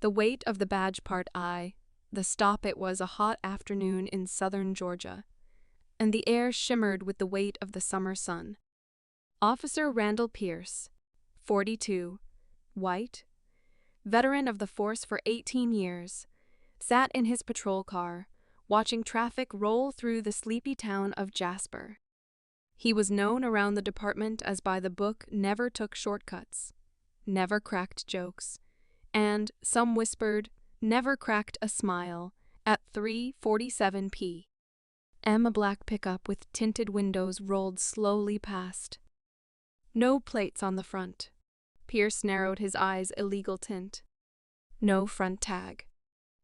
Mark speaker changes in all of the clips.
Speaker 1: The weight of the badge part I, the stop it was a hot afternoon in southern Georgia, and the air shimmered with the weight of the summer sun. Officer Randall Pierce, 42, white, veteran of the force for 18 years, sat in his patrol car, watching traffic roll through the sleepy town of Jasper. He was known around the department as by the book never took shortcuts, never cracked jokes, and, some whispered, never cracked a smile at 3:47 p.m. A black pickup with tinted windows rolled slowly past. No plates on the front. Pierce narrowed his eyes. Illegal tint. No front tag.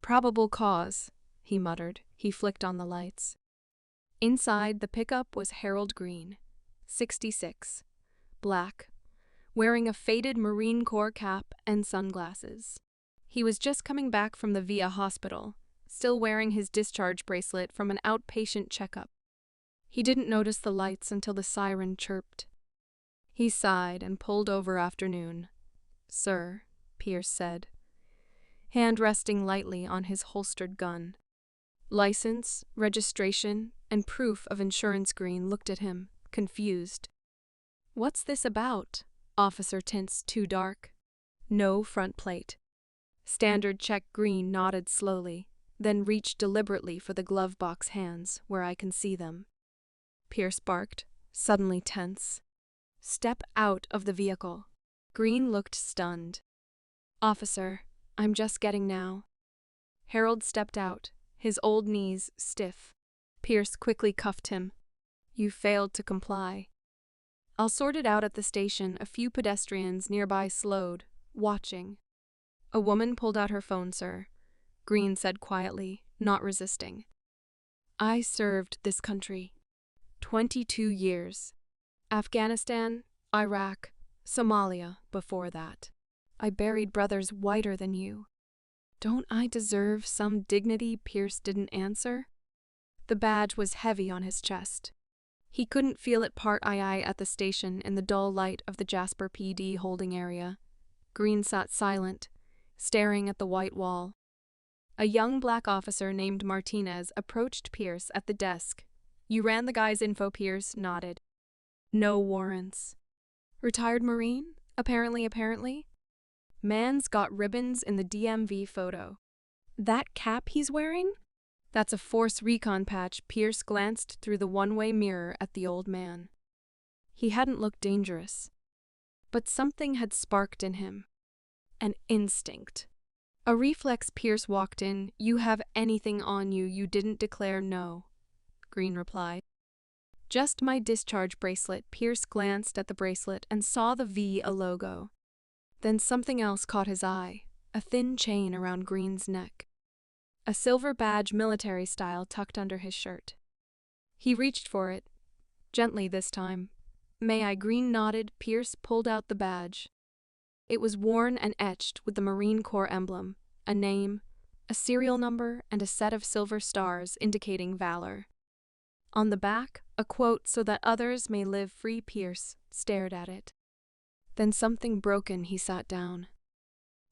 Speaker 1: Probable cause, he muttered. He flicked on the lights. Inside, the pickup was Harold Green, 66, black, wearing a faded Marine Corps cap and sunglasses. He was just coming back from the VIA hospital, still wearing his discharge bracelet from an outpatient checkup. He didn't notice the lights until the siren chirped. He sighed and pulled over. Afternoon. Sir, Pierce said, hand resting lightly on his holstered gun. License, registration, and proof of insurance. Green looked at him, confused. What's this about? Officer tints too dark. No front plate. Standard check. Green nodded slowly, then reached deliberately for the glove box. Hands where I can see them. Pierce barked, suddenly tense. Step out of the vehicle. Green looked stunned. Officer, I'm just getting now. Harold stepped out, his old knees stiff. Pierce quickly cuffed him. You failed to comply. I'll sort it out at the station. A few pedestrians nearby slowed, watching. A woman pulled out her phone. Sir, Green said quietly, not resisting. I served this country 22 years. Afghanistan, Iraq, Somalia before that. I buried brothers whiter than you. Don't I deserve some dignity? Pierce didn't answer. The badge was heavy on his chest. He couldn't feel it. Part II at the station in the dull light of the Jasper PD holding area. Green sat silent, staring at the white wall. A young black officer named Martinez approached Pierce at the desk. You ran the guy's info. Pierce nodded. No warrants. Retired Marine? Apparently. Man's got ribbons in the DMV photo. That cap he's wearing? That's a Force Recon patch. Pierce glanced through the one-way mirror at the old man. He hadn't looked dangerous, but something had sparked in him. An instinct. A reflex. Pierce walked in. You have anything on you you didn't declare? No, Green replied. Just my discharge bracelet. Pierce glanced at the bracelet and saw the VIA logo. Then something else caught his eye, a thin chain around Green's neck. A silver badge, military style, tucked under his shirt. He reached for it, gently this time. May I? Green nodded. Pierce pulled out the badge. It was worn and etched with the Marine Corps emblem, a name, a serial number, and a set of silver stars indicating valor. On the back, a quote, so that others may live free. Pierce stared at it. Then something broken. He sat down.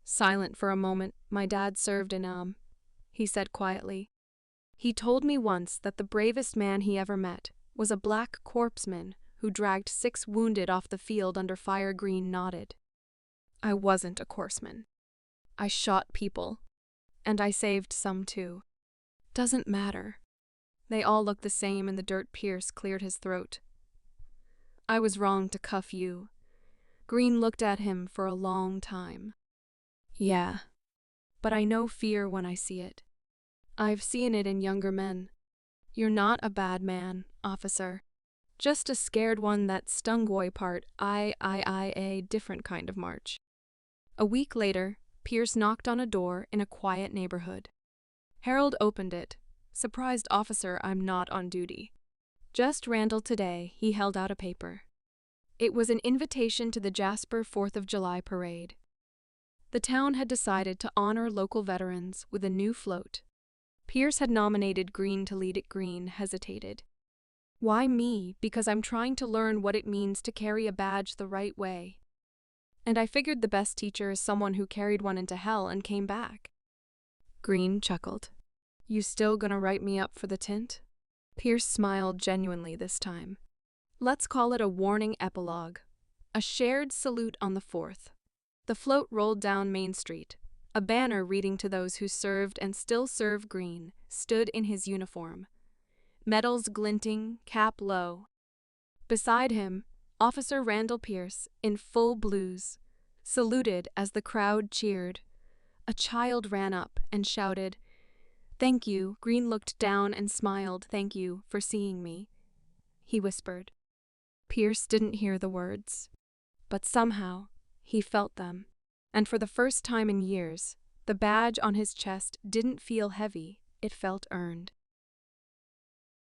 Speaker 1: Silent for a moment. My dad served in he said quietly. He told me once that the bravest man he ever met was a black corpsman who dragged 6 wounded off the field under fire. Green nodded. I wasn't a corpsman. I shot people. And I saved some too. Doesn't matter. They all look the same in the dirt. Pierce cleared his throat. I was wrong to cuff you. Green looked at him for a long time. Yeah, but I know fear when I see it. I've seen it in younger men. You're not a bad man, officer. Just a scared one. That stungoy part. A different kind of march. A week later, Pierce knocked on a door in a quiet neighborhood. Harold opened it. Surprised, officer, I'm not on duty. Just Randall today. He held out a paper. It was an invitation to the Jasper 4th of July parade. The town had decided to honor local veterans with a new float. Pierce had nominated Green to lead it. Green hesitated. Why me? Because I'm trying to learn what it means to carry a badge the right way. And I figured the best teacher is someone who carried one into hell and came back. Green chuckled. You still gonna write me up for the tint? Pierce smiled genuinely this time. Let's call it a warning epilogue. A shared salute on the 4th. The float rolled down Main Street. A banner reading to those who served and still serve Green stood in his uniform. Medals glinting, cap low. Beside him, Officer Randall Pierce, in full blues, saluted as the crowd cheered. A child ran up and shouted, "Thank you." Green looked down and smiled. "Thank you for seeing me," he whispered. Pierce didn't hear the words, but somehow he felt them. And for the first time in years, the badge on his chest didn't feel heavy, it felt earned.